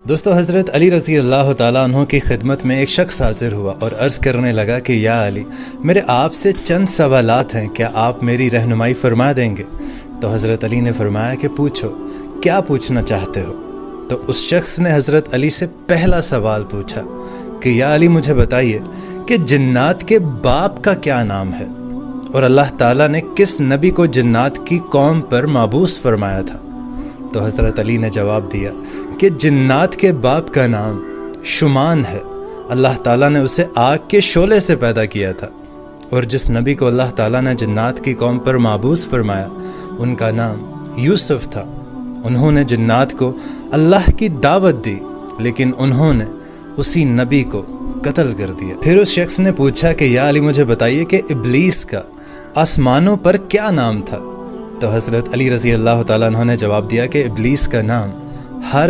دوستو، حضرت علی رضی اللہ تعالیٰ عنہ کی خدمت میں ایک شخص حاضر ہوا اور عرض کرنے لگا کہ یا علی، میرے آپ سے چند سوالات ہیں، کیا آپ میری رہنمائی فرما دیں گے؟ تو حضرت علی نے فرمایا کہ پوچھو، کیا پوچھنا چاہتے ہو؟ تو اس شخص نے حضرت علی سے پہلا سوال پوچھا کہ یا علی، مجھے بتائیے کہ جنات کے باپ کا کیا نام ہے، اور اللہ تعالیٰ نے کس نبی کو جنات کی قوم پر مبعوث فرمایا تھا؟ تو حضرت علی نے جواب دیا کہ جنات کے باپ کا نام شمان ہے، اللہ تعالیٰ نے اسے آگ کے شعلے سے پیدا کیا تھا، اور جس نبی کو اللہ تعالیٰ نے جنات کی قوم پر مبعوث فرمایا ان کا نام یوسف تھا۔ انہوں نے جنات کو اللہ کی دعوت دی، لیکن انہوں نے اسی نبی کو قتل کر دیا۔ پھر اس شخص نے پوچھا کہ یا علی، مجھے بتائیے کہ ابلیس کا آسمانوں پر کیا نام تھا؟ تو حضرت علی رضی اللہ تعالیٰ عنہ نے جواب دیا کہ ابلیس کا نام ہر